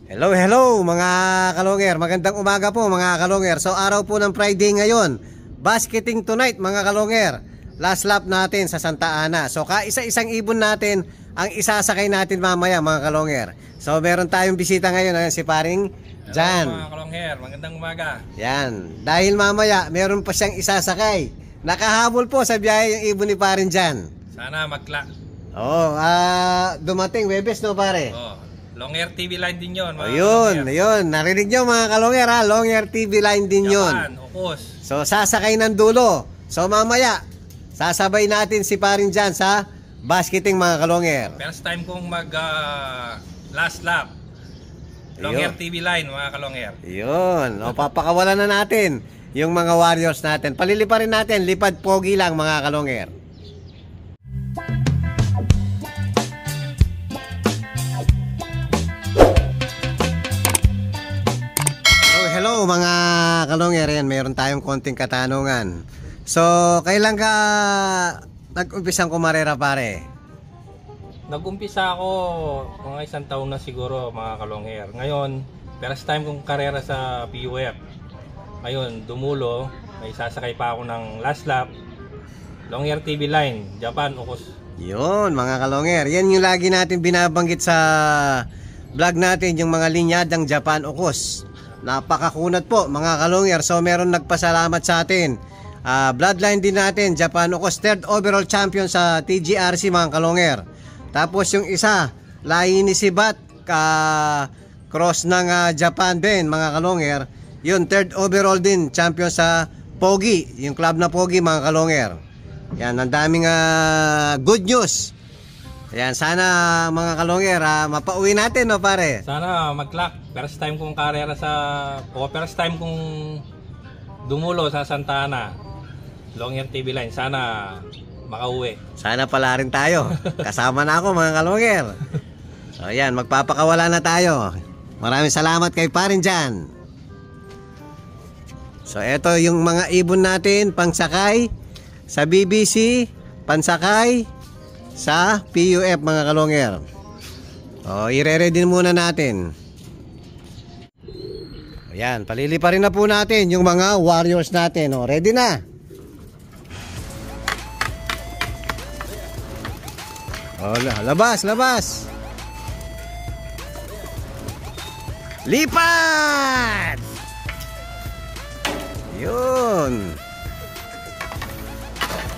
Hello, hello mga kalonger. Magandang umaga po mga kalonger. So araw po ng Friday ngayon. Basketing tonight mga kalonger. Last lap natin sa Santa Ana. So kaisa-isang ibon natin ang isasakay natin mamaya mga kalonger. So meron tayong bisita ngayon. Ayan, si paring Jan. Hello mga kalonger, magandang umaga. Yan. Dahil mamaya meron pa siyang isasakay. Nakahabol po sa biyahe yung ibon ni paring Jan. Sana magla. Oh, dumating Webes no pare? Oh, Long Air TV line din yun mga Ayun, kalonger. ayun. Narinig nyo mga kalonger ha. Long Air TV line din yun. Japan, Ukos. So sasakay ng dulo. So mamaya sasabay natin si paring Jan sa basketing mga kalonger. First time kong mag last lap. Long Ayun. Air TV line mga kalonger. Yun. O papakawalan na natin yung mga warriors natin. Palilipa rin natin. Lipad pogi lang mga kalonger. Hello mga kalonger, yan, mayroon tayong konting katanungan. So, kailan ka nag-umpisang kumarera pare? Nag-umpisa ako mga isang taon na siguro mga kalonger. Ngayon, first time kong karera sa PUF. Ngayon, dumulo, may sasakay pa ako ng last lap. Long Air TV line, Japan, Ukos. Yun mga kalonger, yan yung lagi natin binabanggit sa vlog natin, yung mga linyadang Japan Ukos. Napakakunat po mga kalonger. So meron nagpasalamat sa atin. Bloodline din natin, Japan Ukos, 3rd overall champion sa TGRC mga kalonger. Tapos yung isa, lahi ni Sibat, cross ng Japan din mga kalonger. Yun, 3rd overall din, champion sa Pogi, yung club na Pogi mga kalonger. Yan, ang daming good news. Ayan, sana mga kalonger, mapauwi natin no pare. Sana mag-luck. First time kong karera first time kong dumulo sa Santa Ana. Long Air TV line. Sana makauwi. Sana pala rin tayo. Kasama na ako mga kalonger. So ayan, magpapakawala na tayo. Maraming salamat kay parin Jan. So eto yung mga ibon natin, pangsakay sa BBC, pansakay sa PUF mga kalonger. O, i-ready muna natin. Ayan, palilipa rin na po natin yung mga warriors natin. O, ready na. O, labas, labas. Lipat! Yun.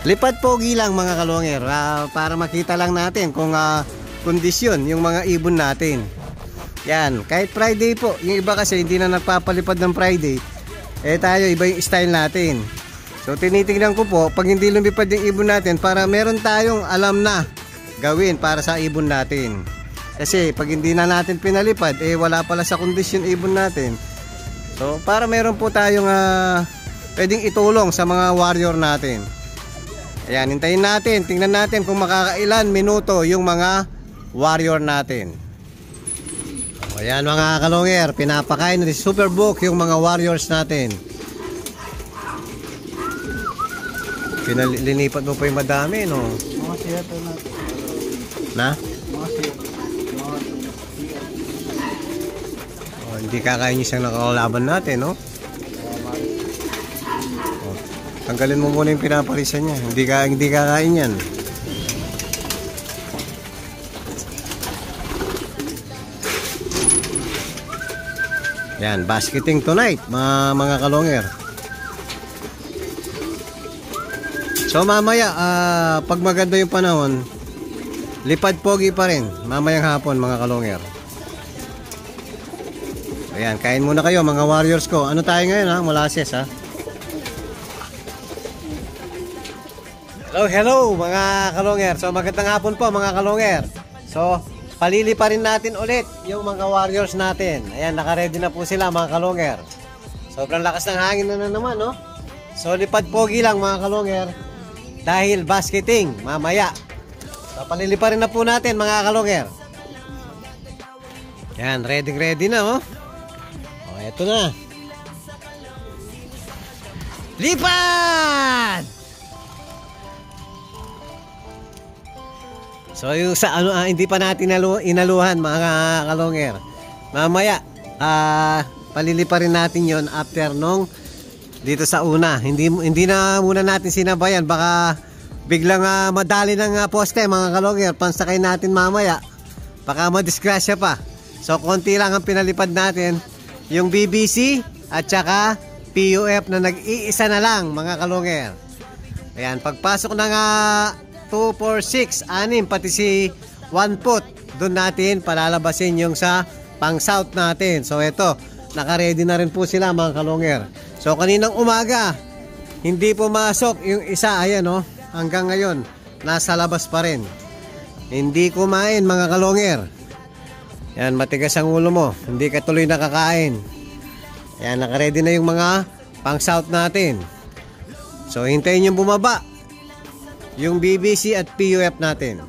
Lipat pogi lang mga kalonger, para makita lang natin kung kondisyon yung mga ibon natin. Yan, kahit Friday po. Yung iba kasi hindi na nagpapalipad ng Friday. Eh tayo, iba yung style natin. So tinitingnan ko po, pag hindi lumipad yung ibon natin, para meron tayong alam na gawin para sa ibon natin. Kasi pag hindi na natin pinalipad, eh wala pala sa kondisyon ibon natin. So para meron po tayong pwedeng itulong sa mga warrior natin. Ayan, hintayin natin. Tingnan natin kung makakailan minuto yung mga warrior natin. Ayan mga kalonger, pinapakain ni Superbook yung mga warriors natin. Linipat mo pa yung madami, no? Mga siyato natin. Na? Mga siyato. Oh, hindi kakain yung isang nakakalaban natin, no? Tanggalin mo muna yung pinapalisan niya. Hindi kakain yan. Yan, basketing tonight, mga kalonger. So mamaya, pag maganda yung panahon, lipad pogi pa rin. Mamayang hapon mga kalonger. Ayan, kain muna kayo mga warriors ko. Ano tayo ngayon ha? Molasses ha? Hello, hello mga kalonger. So magandang hapon po mga kalonger. So palilipa rin natin ulit yung mga warriors natin. Ayan, naka-ready na po sila mga kalonger. Sobrang lakas ng hangin na naman, no? So lipad pogi lang mga kalonger. Dahil basketing mamaya. So palilipa rin na po natin mga kalonger. Ayan, ready na, oh. O, eto na. Lipad! So yung sa hindi pa natin inaluhan mga kalonger. mamaya, palilipa rin natin yon after nung dito sa una. Hindi na muna natin sinabayan. Baka biglang madali ng poste mga kalongger. Pansakay natin mamaya. Baka madisgrasya pa. So konti lang ang pinalipad natin. Yung BBC at saka PUF na nag-iisa na lang mga kalongger. Ayan, pagpasok ng 2, 4, 6, 6 pati si 1 foot, doon natin palalabasin yung sa pang south natin. So ito, naka-ready na rin po sila mga kalongger. So kaninang umaga, hindi pumasok yung isa, ayan oh, hanggang ngayon, nasa labas pa rin. Hindi kumain mga kalongger. Yan, matigas ang ulo mo, hindi ka tuloy nakakain. Yan, naka-ready na yung mga pang south natin. So hintayin yung bumaba yung BBC at PUF natin.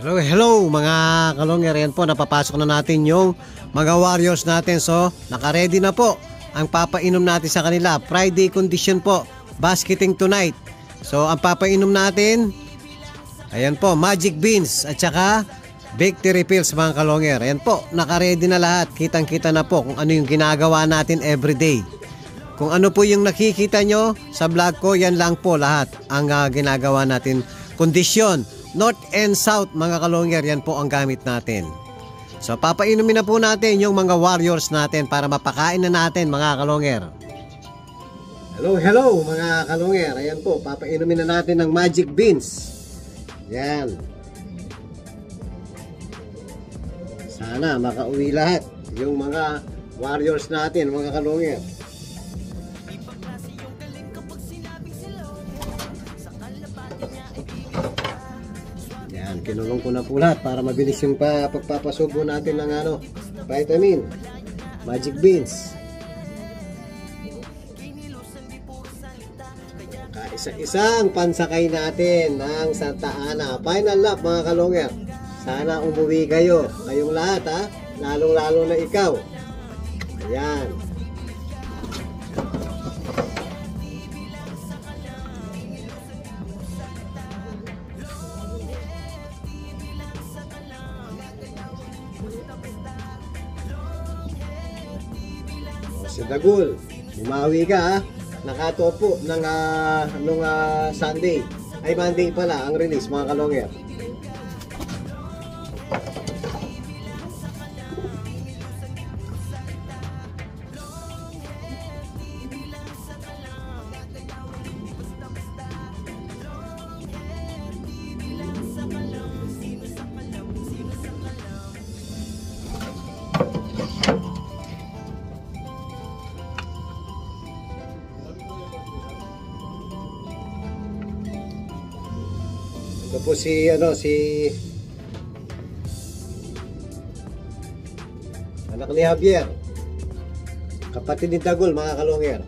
Hello mga kalongger. Yan po, napapasok na natin yung mga warriors natin. So naka-ready na po ang papainom natin sa kanila. Friday condition po, basketing tonight. So ang papainom natin, ayan po, magic beans at saka victory pills mga kalongger. Ayan po, naka-ready na lahat. Kitang kita na po kung ano yung ginagawa natin everyday. Kung ano po yung nakikita nyo sa vlog ko, yan lang po lahat ang ginagawa natin. Kondisyon, north and south mga kalongger, yan po ang gamit natin. So papainumin na po natin yung mga warriors natin para mapakain na natin mga kalongger. Hello mga kalongger. Ayan po, papainumin na natin ng magic beans. Yan. Sana makauwi lahat yung mga warriors natin mga kalongger. Yan, kinulong ko na po lahat para mabilis yung pagpapasubo natin ng vitamin, magic beans. Kaisa-isang pansakay natin ng Santa Ana. Final lap mga kalongger. Sana umuwi kayo. Kayong lahat ha. Lalong-lalo na ikaw. Ayan. Si Dagul, umawi ka ha. Nakatopo ng Sunday. Ay Monday pala ang release mga kalongger. Ito po si anak ni Javier, kapatid ni Dagul mga kalongger.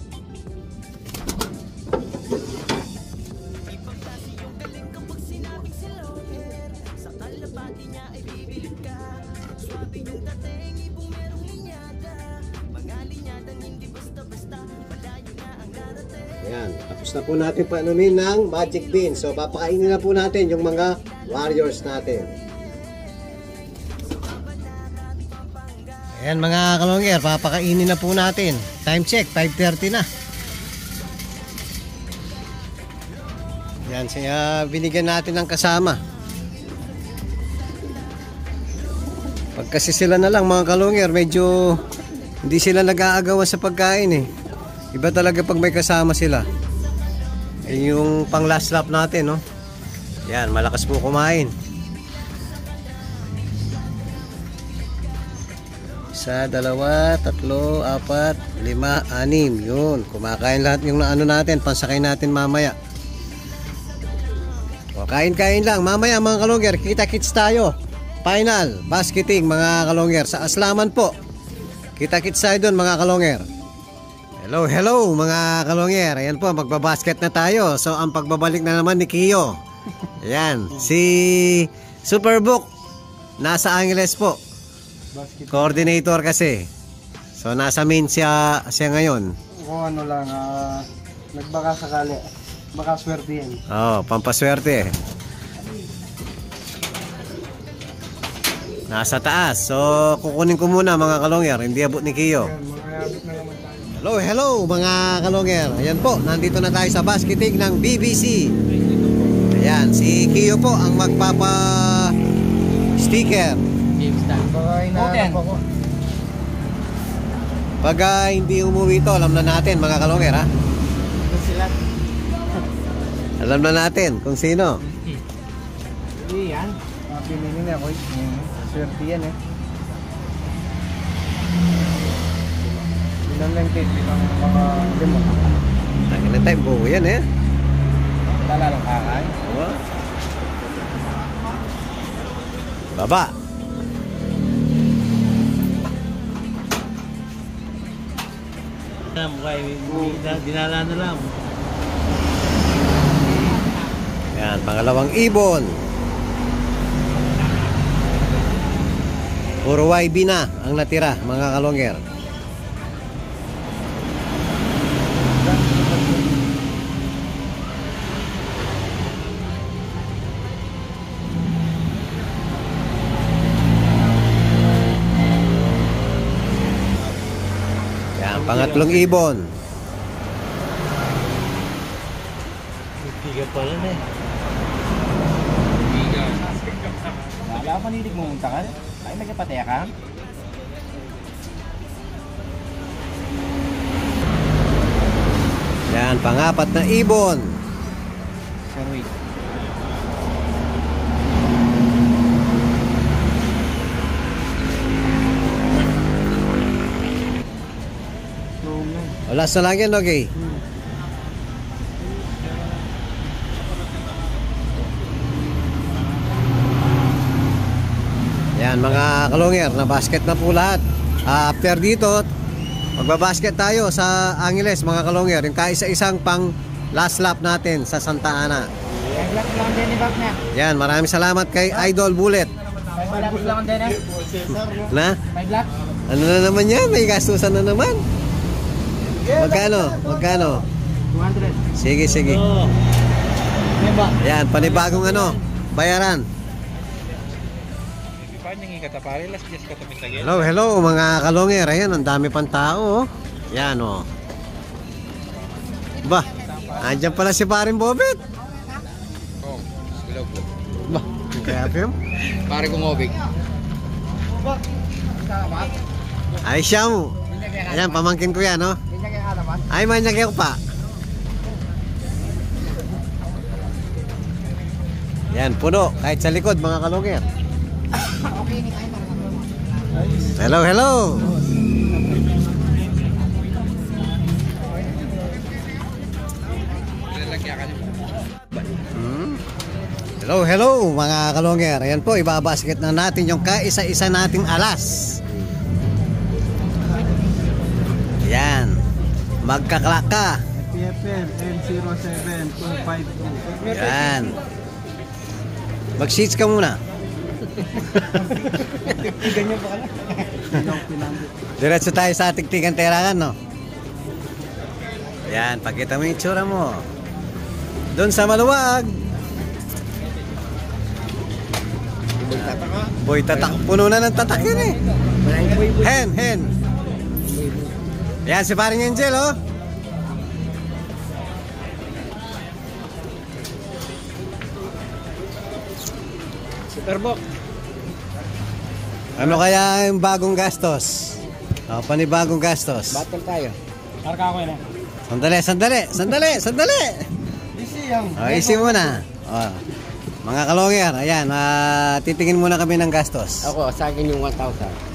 Ayan, tapos na po natin painumin ng magic beans. So papakainin na po natin yung mga warriors natin. Ayan mga kalongger, papakainin na po natin. Time check, 5:30 na. Ayan, siya binigyan natin ng kasama. Pag kasi sila na lang mga kalongger, medyo hindi sila nag-aagawan sa pagkain eh. Iba talaga pag may kasama sila. Yung pang last lap natin, no? Yan, malakas po kumain. 1, 2, 3, 4, 5, 6. Yun, kumakain lahat yung natin, pansakay natin mamaya. O, kain-kain lang. Mamaya mga kalongger, kita-kits tayo. Final, basketing mga kalongger. Sa Aslaman po. Kita-kits tayo dun mga kalongger. Hello mga kalongger. Ayan po, magbabasket na tayo. So ang pagbabalik na naman ni Kiyo. Ayan, si Superbook nasa Angeles po. Coordinator kasi. So nasa main siya ngayon. Kung ano lang, nagbaka sakali. Baka swerte yan. Oh, pampaswerte. Nasa taas. So, kukunin ko muna mga kalonger. Hindi abot ni Kiyo. Ayan, makayabot na naman tayo. Hello, hello mga kalonger. Ayan po, nandito na tayo sa basketing ng BBC. Ayan, si Kiyo po ang magpapa-sticker. Baka hinahanap ako. Pag hindi umuwi ito, alam na natin mga kalonger ha. Ito sila. Alam na natin kung sino. Hindi yan. Pinili niya ko. Swerte yan eh. Ilan lang kit? Ilang mga limo. Tangin na tayo, buo yan eh. Talalong kakay. Oo. Baba. Dinala na lang. Yan, pangalawang ibon. Puro YB na ang natira mga kalonger. Yan, pangatlong ibon. Bigat pa rin eh. Wala ka panilig mo munta ka? Ay, nagkapataya ka? Yan, pangapat na ibon. Sir, wait. Wala sa langit, okay? Yan mga kalonger, na basket na po lahat. After dito, magbabasket tayo sa Angeles mga kalonger. Yung kaisa-isang pang last lap natin sa Santa Ana. May black lang din ni Bak na. Yan, maraming salamat kay Idol Bullet. May black lang din eh. Na? May black? Ano na naman yan? May gastusan na naman. Magkano? Magkano? 200. Sige, sige. May ba? Yan, panibagong ano, bayaran. Hello, hello mga kalonger. Ayan, ang dami pang tao. Yan o. Ba, andyan pala si paring Bobet. Oh, hello po. Ba, kaya Pim? Pare kong obig. Ay siya mo. Ayan, pamangkin ko yan, no? Ay, manyag ko pa. Yan, puno. Kahit sa likod, mga kalonger. Hello, hello. Hello, hello mga kalonger. Ayan po, ibabasket na natin yung kaisa-isa nating alas. Yan. Magkaklaka. PFM N07252. Yan. Mag-sheets ka muna. Ganyan pa kala. Diretso tayo sa tigtigan terangan, no? Yan, pakita mo yung itsura mo. Doon sa maluwag. Boy, tatak. Puno na ng tatak yun eh. Hen, hen. Yan, si paring Angel, oh. Superbox. Ano kaya yung bagong gastos? Oh, panibagong gastos. Battle tayo. Marka ako yun eh. Sandali, sandali, sandali, sandali. Easy yung. Oh, isi muna. Oh. Mga kalonger, ayan, titingin muna kami ng gastos. Ako, sa akin yung 1,000.